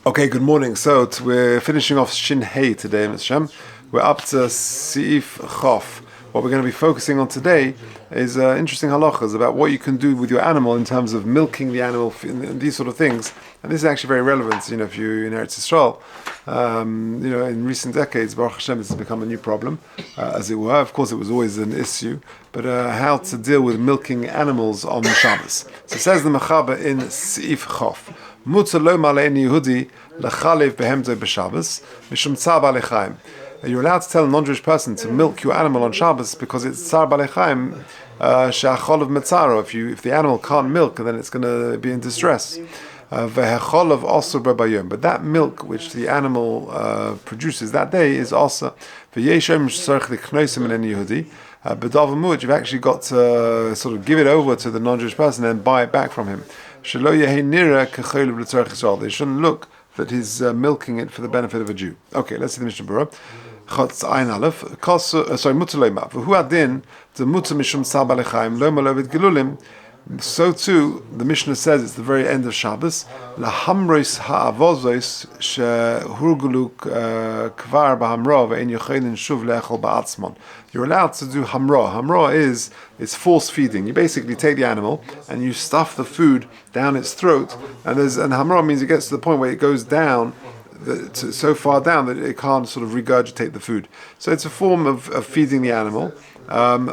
Okay, good morning. So we're finishing off Shin Hey today, Mr. Shem. We're up to Seif Chof. What we're going to be focusing on today is interesting halachas about what you can do with your animal in terms of milking the animal and these sort of things. And this is actually very relevant, if you inherit Yisrael. In recent decades, Baruch Hashem, this has become a new problem, as it were. Of course, it was always an issue, but how to deal with milking animals on Shabbos. So it says the Mechaber in Seif Chof. You're allowed to tell a non-Jewish person to milk your animal on Shabbos because it's tzar balei chaim, she'achol of metzaro. If the animal can't milk, then it's going to be in distress. But that milk which the animal produces that day is also. But you've actually got to sort of give it over to the non-Jewish person and buy it back from him. They shouldn't look that he's milking it for the benefit of a Jew. Okay, let's see the Mishnah Berurah. So too, the Mishnah says it's the very end of Shabbos. You're allowed to do hamra. Hamra is force feeding. You basically take the animal and you stuff the food down its throat, and hamra means it gets to the point where it goes down so far down that it can't sort of regurgitate the food. So it's a form of feeding the animal. You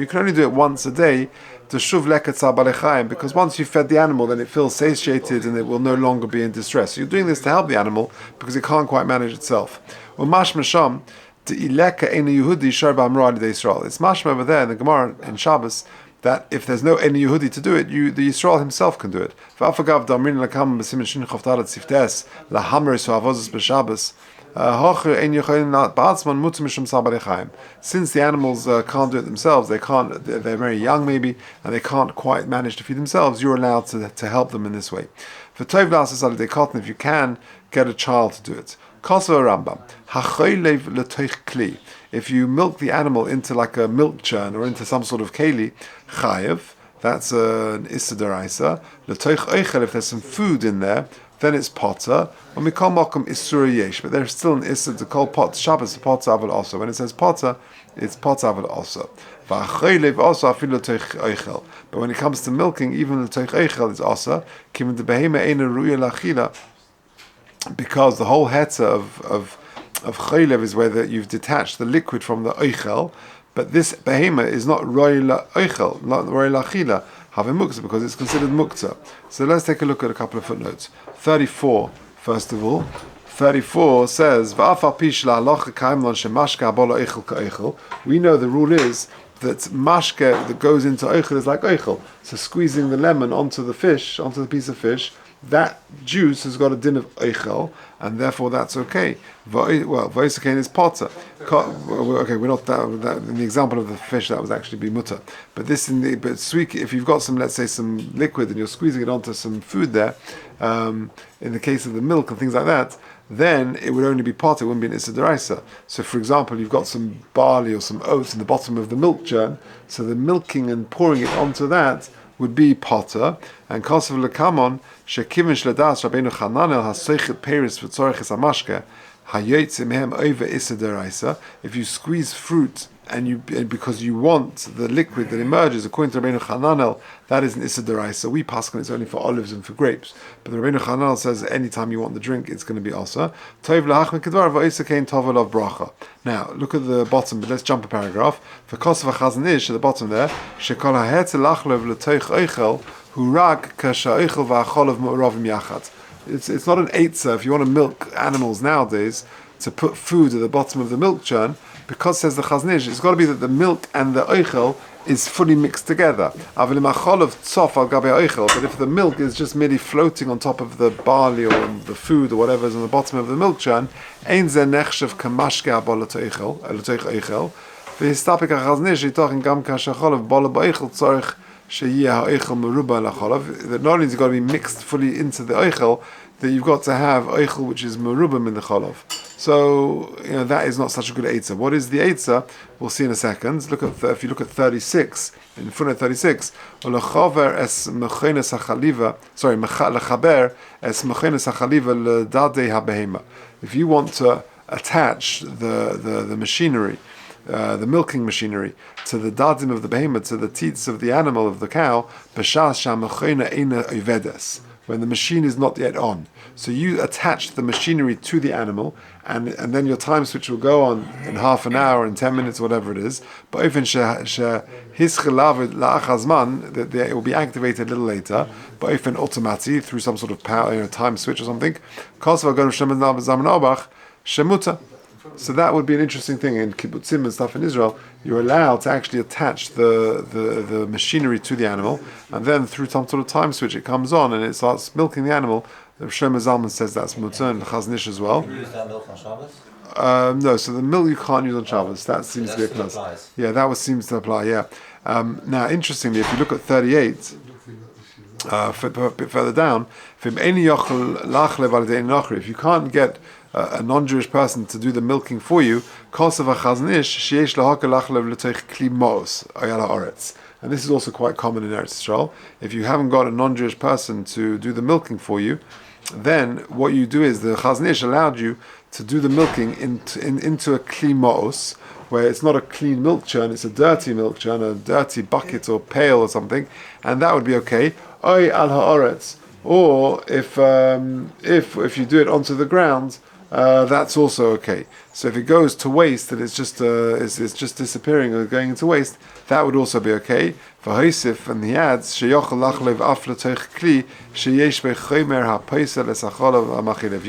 can only do it once a day because once you've fed the animal, then it feels satiated and it will no longer be in distress. So you're doing this to help the animal because it can't quite manage itself. It's mashma over there in the Gemara in Shabbos that if there's no any Yehudi to do it, the Yisrael himself can do it. Since the animals can't do it themselves, they're very young maybe, and they can't quite manage to feed themselves, you're allowed to help them in this way. If you can, get a child to do it. If you milk the animal into like a milk churn or into some sort of keli, chayev, that's an issa deraisa. If there's some food in there, then it's potter. When we call mokum isura yesh, but there's still an issa to call pot Shabbos potter aval also. When it says potter, it's potter aval also. But when it comes to milking, even the toich eichel is also given the behema eina ruya lachila, because the whole heta of chaylev is where you've detached the liquid from the eichel, but this behema is not roy la eichel, not roy la chila, having muktzah, because it's considered muktzah. So let's take a look at a couple of footnotes. 34, first of all. 34 says, we know the rule is that mashke that goes into eichel is like eichel. So squeezing the lemon onto the piece of fish, that juice has got a din of eichel, and therefore that's okay. Voisakain is potter. Okay, we're not that in the example of the fish that was actually be mutter. But sweet, if you've got some liquid and you're squeezing it onto some food there, in the case of the milk and things like that, then it would only be potter, it wouldn't be an issa deraisa. So for example, you've got some barley or some oats in the bottom of the milk churn, so the milking and pouring it onto that would be potter. And kosav lekamon shekivin shledas Rabbeinu Chananel hasoichet peris v'tzorches amashke hayotzim hem over issa deraisa. If you squeeze fruit and because you want the liquid that emerges, according to Rabbeinu Chananel, that is an issa deraisa. We paskin it's only for olives and for grapes, but the Rabbeinu Chananel says anytime you want the drink, it's going to be also. Tov lahachmin kedvar v'oisakein tovel of bracha. Now look at the bottom, but let's jump a paragraph. For kosav hachazon ish at the bottom there, shekol hahet lachlev l'toich eichel hurak kasha eichel v'acholav mu'ravim yachad. It's not an eitzah if you want to milk animals nowadays to put food at the bottom of the milk churn, because says the Chazon Ish, it's got to be that the milk and the eichel is fully mixed together. But if the milk is just merely floating on top of the barley or the food or whatever is on the bottom of the milk churn, the not only is it got to be mixed fully into the eichel, that you've got to have eichel which is merubim in the cholov. So that is not such a good eitzah. What is the eitzah? We'll see in a second. Look at if you look at 36 in front of 36. Lechaber es mechenes hachaliva. Sorry, lechaber es mechenes hachaliva ledadei habehema. If you want to attach the machinery, the milking machinery, to the dadim of the behemoth, to the teats of the animal, of the cow, b'shas sha'mechena eina ovedes, when the machine is not yet on. So you attach the machinery to the animal, and then your time switch will go on in half an hour, in 10 minutes, whatever it is. But it will be activated a little later, but if automatically through some sort of power, time switch or something. So that would be an interesting thing in kibbutzim and stuff in Israel. You're allowed to actually attach the machinery to the animal, and then through some sort of time switch it comes on and it starts milking the animal. The Shlomo Zalman says that's mutar, and Chazon Ish as well. Can you use that milk on Shabbos? No, so the milk you can't use on Shabbos. That seems to be a plus. Yeah, that seems to apply. Yeah. Now, interestingly, if you look at 38, a bit further down, if you can't get a non-Jewish person to do the milking for you, and this is also quite common in Eretz Yisrael. If you haven't got a non-Jewish person to do the milking for you, then what you do is the Chazon Ish allowed you to do the milking into a kli ma'os, where it's not a clean milk churn, it's a dirty milk churn, a dirty bucket or pail or something, and that would be okay. Oy al ha'oretz, or if you do it onto the ground, that's also okay. So if it goes to waste and it's just disappearing or going into waste, that would also be okay. For Hosef, and he adds, if you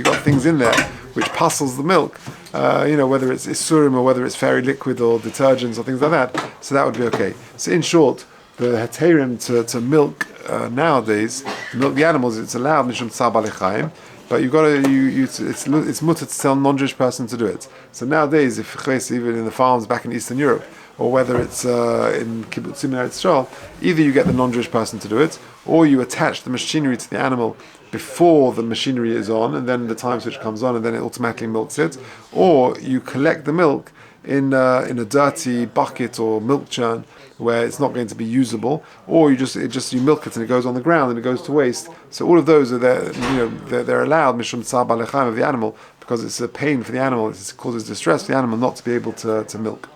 got things in there which puzzles the milk, whether it's isurim or whether it's fairy liquid or detergents or things like that, so that would be okay. So in short, the heterim to milk nowadays, to milk the animals, it's allowed mishum tzar balei chayim. But it's mutter to tell a non-Jewish person to do it. So nowadays, if even in the farms back in Eastern Europe, or whether it's in kibbutzim in Eretz Yisrael, either you get the non-Jewish person to do it, or you attach the machinery to the animal before the machinery is on, and then the time switch comes on, and then it automatically milks it, or you collect the milk in a dirty bucket or milk churn where it's not going to be usable, or you milk it and it goes on the ground and it goes to waste. So all of those are there, they're allowed mishum tzar balei chayim of the animal, because it's a pain for the animal, it causes distress for the animal not to be able to milk.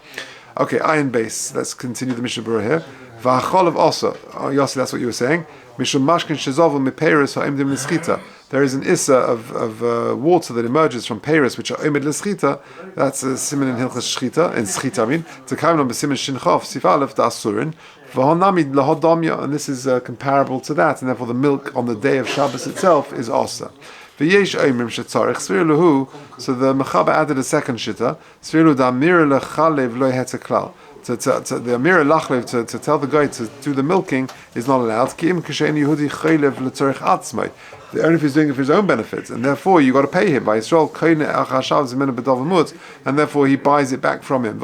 Okay, iron base. Let's continue the Mishnah Berurah here. V'achol of osa. Oh, Yossi, that's what you were saying. Mishum mashkin shezovu mipeiros ha'imdim l'schita. There is an issa of water that emerges from peiros which are omed l'schita. That's a siman in hilchas schita, in schita I mean. To come on b'siman shinchof sif aleph da'asurin. V'honamid lahodamya, and this is comparable to that, and therefore the milk on the day of Shabbos itself is osa. V'yesh oimrim shetzarich svir luhu. So the Mechaber added a second shita. Svir lu da'amir lechalev lo heter klal. The Amira Lachlev to tell the guy to do the milking is not allowed. Only if he's doing it for his own benefit, and therefore you got to pay him by Yisrael, and therefore he buys it back from him.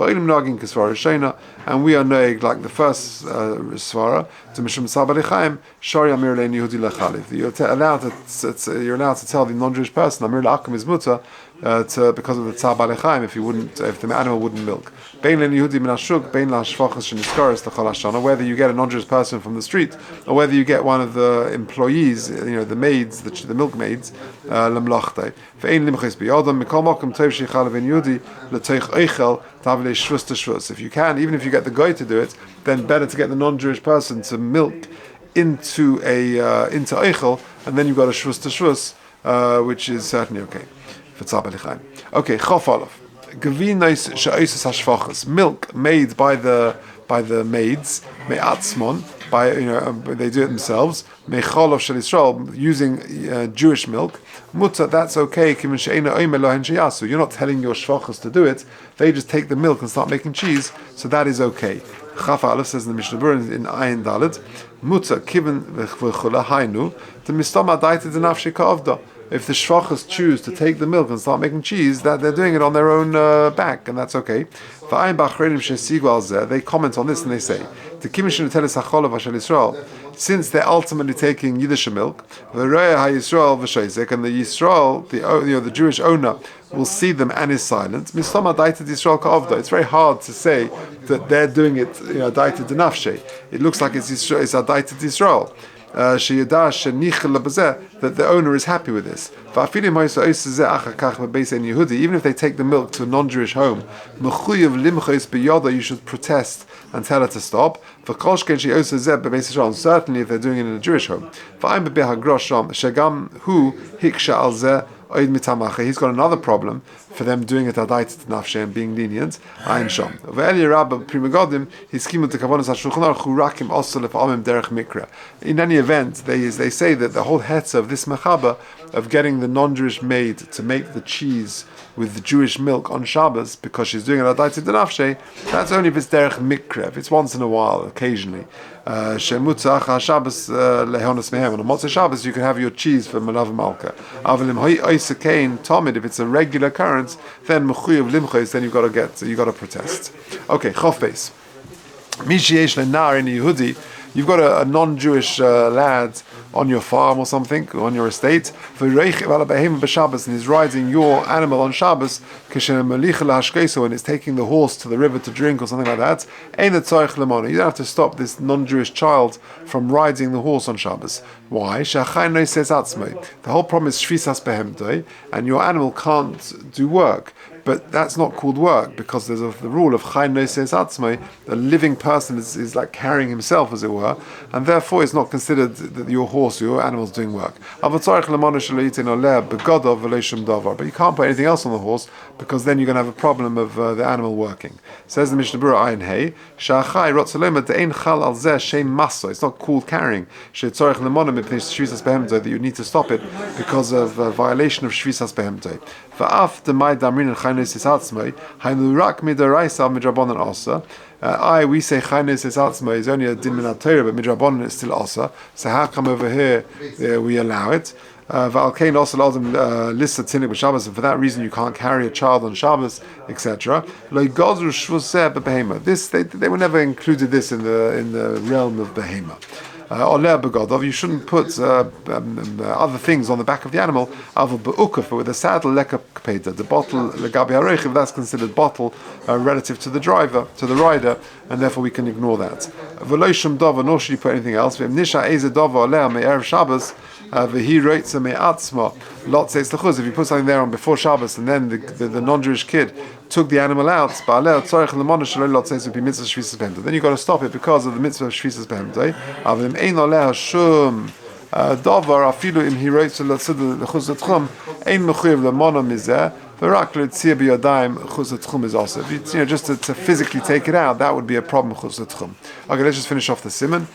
And we are knowing like the first svara to Mishum Sabali Chaim, Shari Amir Lein Yehudi Lechalev. You're allowed to tell the non-Jewish person Amir La'akim is muta because of the Tzar Balei Chaim if the animal wouldn't milk. Bein Lein Yehudi Min Hashuk, Bein LaShvachas Sheniskaris L'Chol Hashana. Whether you get a non-Jewish person from the street or whether you get one of the employees, the maids, the milkmaids, Lemlachtei. Ve'ein Limchis B'Yodam Mikol Mokum Tov Sheichal Lein Yehudi L'Teich Eichel Tavlei Shvus Teshvus. If you can, even if you get the guy to do it, then better to get the non-Jewish person to milk into Eichel, and then you've got a Shvus Teshvus, which is certainly okay for Tzar Balei Chaim. Okay, Chof Aleph. Gevinos she'osos hashvachas, milk made by the maids, me'atzmon, they do it themselves, me'cholov shel Yisrael, using Jewish milk, muta, that's okay, kimin she'ena oimer lohen sheyasu. You're not telling your shvachas to do it, they just take the milk and start making cheese, so that is okay. Chaf Aleph says in the Mishnah Berurah in Ayin Dalet, muta kiven v'chula hainu, the mistama daita denafshi ka'avda. If the shvachas choose to take the milk and start making cheese, that they're doing it on their own back, and that's okay. They comment on this and they say, Since they're ultimately taking Yiddish milk, and the Yisrael, the Jewish owner, will see them and is silent. It's very hard to say that they're doing it, daita denafshe. It looks like it's daita Yisrael. That the owner is happy with this. Even if they take the milk to a non-Jewish home, you should protest and tell her to stop. Certainly if they're doing it in a Jewish home. He's got another problem for them doing it adait nafshe and being lenient. In any event, they say that the whole hetz of this mechaba of getting the non-Jewish maid to make the cheese with the Jewish milk on Shabbos because she's doing it adait nafshe, that's only if it's derech mikra, if it's once in a while, occasionally. Shemutza Shabbos lehonas mehem. On a Motzei Shabbos, you can have your cheese for Malav Malka. Avalim Oisakain Tomid. If it's a regular occurrence, then Mechuyev Limchos. Then you got to protest. Okay, Chof Beis. Mishiesh lenar in Yehudi. You've got a non-Jewish lad on your farm or something, on your estate, and he's riding your animal on Shabbos, and it's taking the horse to the river to drink or something like that. You don't have to stop this non-Jewish child from riding the horse on Shabbos. Why? The whole problem is shvisas behemtoi, and your animal can't do work. But that's not called work because there's the rule of Chaim noises atzmai. The living person is like carrying himself, as it were, and therefore it's not considered that your horse or your animal is doing work. But you can't put anything else on the horse because then you're going to have a problem of the animal working. Says the Mishnah Berurah Ayin Hey, it's not called carrying. That you need to stop it because of violation of shvisas behemtoi. We say Chaynes is Atzma is only a din min Torah, but midrabanan is still Asa. So how come over here we allow it? And for that reason you can't carry a child on Shabbos, etc. This they were never included this in the realm of behema. You shouldn't put other things on the back of the animal, but with a saddle, the bottle, that's considered bottle relative to the driver, to the rider, and therefore we can ignore that. Nor should you put anything else. If you put something there on before Shabbos and then the non-Jewish kid took the animal out, then you've got to stop it because of the mitzvah of Shvisas Behemtoi. Just to physically take it out, that would be a problem. Okay, let's just finish off the siman.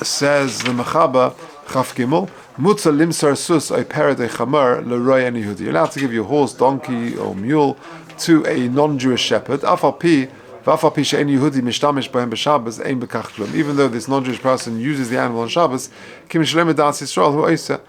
Says the Mechaba Chaf Gimel, Mutza limsar sus oy pered oy chamar l'roy any Yehudi. You're allowed to give your horse, donkey, or mule to a non-Jewish shepherd. Afal pi she'en Yehudi mishtamish bohem b'Shabbos ein bekach klum. Even though this non-Jewish person uses the animal on Shabbos, kim shlem edas Yisrael hu oisa.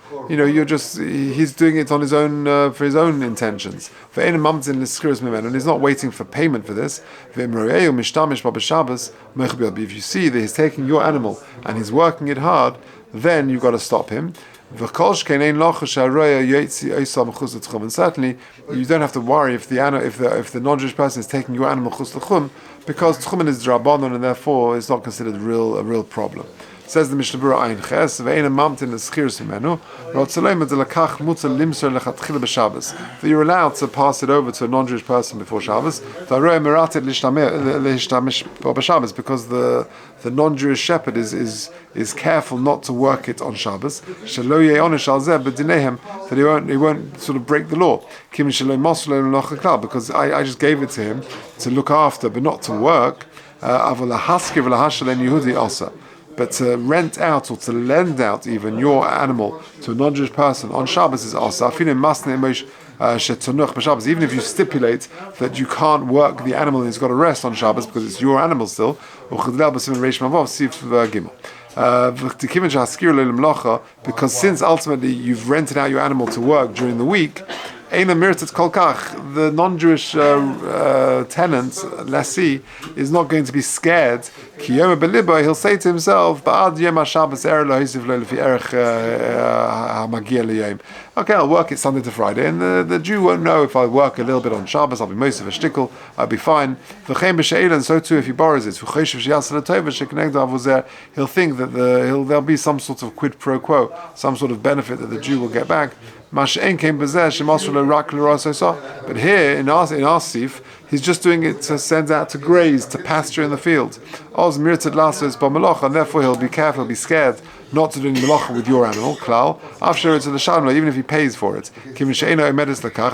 He's doing it on his own for his own intentions. For ein mamtzin l'skiras mimen, and he's not waiting for payment for this. V'im royehu mishtamish bo b'Shabbos mechbiyad. If you see that he's taking your animal and he's working it hard, then you've got to stop him. And certainly you don't have to worry if the non-Jewish person is taking your animal chus l'chum, because tchumen is drabanon and therefore it's not considered a real problem. Says the Mishnah Berurah Ayin Ches, ve'ena mamtin l'schiras mimenu, rotzalei medzelakach mutza limser lechatchila b'Shabbos. That you're allowed to pass it over to a non-Jewish person before Shabbos. Ta'roeh meratet l'hishtamish b'Shabbos, because the non-Jewish shepherd is careful not to work it on Shabbos. Shelo ye'onish al zeh b'dinehem, that he won't sort of break the law. Kim shelo moslo l'chakal, because I just gave it to him to look after, but not to work. Avol lahaskiv lahashalen Yehudi also. But to rent out or to lend out even your animal to a non-Jewish person on Shabbos is also. Even if you stipulate that you can't work the animal and it's got to rest on Shabbos because it's your animal still. Because since ultimately you've rented out your animal to work during the week, Eina mirtat kolkach. The non-Jewish tenant, lessee, is not going to be scared. Ki yom belibo, he'll say to himself, "Ba'ad yom haShabbos er lo hisiv lo lefi erech hamagia liyom." Okay, I'll work it Sunday to Friday, and the Jew won't know if I work a little bit on Shabbos. I'll be most of a shtickle. I'll be fine. V'chein b'she'elan, so too if he borrows it. He'll think that there'll be some sort of quid pro quo, some sort of benefit that the Jew will get back. But here in our sif, he's just doing it to send out to graze, to pasture in the field. And therefore he'll be careful, he'll be scared not to do melacha with your animal, klal, even if he pays for it.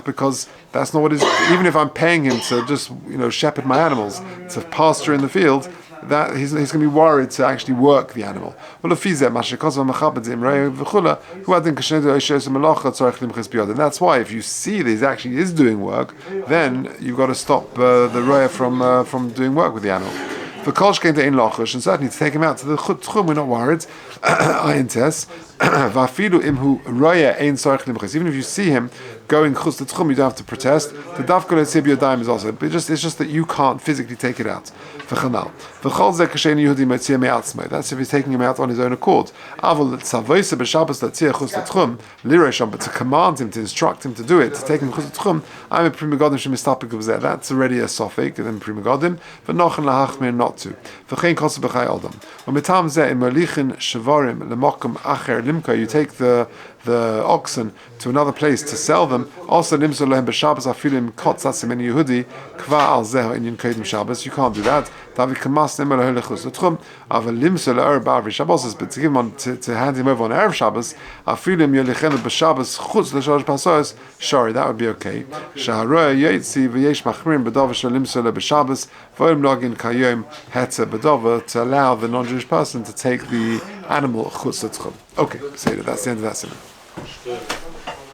Because that's not what is, even if I'm paying him to just shepherd my animals, to pasture in the field, that he's going to be worried to actually work the animal. And that's why if you see that he actually is doing work, then you've got to stop the roya from doing work with the animal. For Kolsh came to in Lochash, and certainly to take him out to the Chutchum, we're not worried. Ayin tes. Vafilu imhu roya ein sorech limchas. Even if you see him going chutz to Tchum, you don't have to protest. The davkol etzib yodayim is also, but it's just that you can't physically take it out. V'chanal. V'chol zeh kashen Yehudi metzia me'atzmai. That's if he's taking him out on his own accord. Avol tzavoyse b'Shabbos latzia chutz to Tchum liresham, but to command him, to instruct him to do it, to take him chutz to Tchum, I'm a prima godim shemistapik of zeh. That's already a sofik, and then prima godim. But nochen lahachmir not to. V'chein kosu b'chai adam. U'mitam zeh im merlichin shavarim lemokum acher limka. You take the oxen to another place to sell them. Also, limso lehem b'Shabbos afilim kotz asim in Yehudi kva al zeho inyan kodim Shabbos. You can't do that. Davi kamas nemel helechus l'tchum. Aval limso le'er ba'avri Shabbos. But to give him on, to hand him over on erev Shabbos, afilim yolichenu b'Shabbos chutz l'shalosh pasos. Sorry, that would be okay. Shaharoya yetzi v'yesh machmirim b'dova shel limso le b'Shabbos v'olim nogin kayom hetzer b'dova, to allow the non-Jewish person to take the animal chutz l'tchum. Okay, say that. That's the end of that sermon.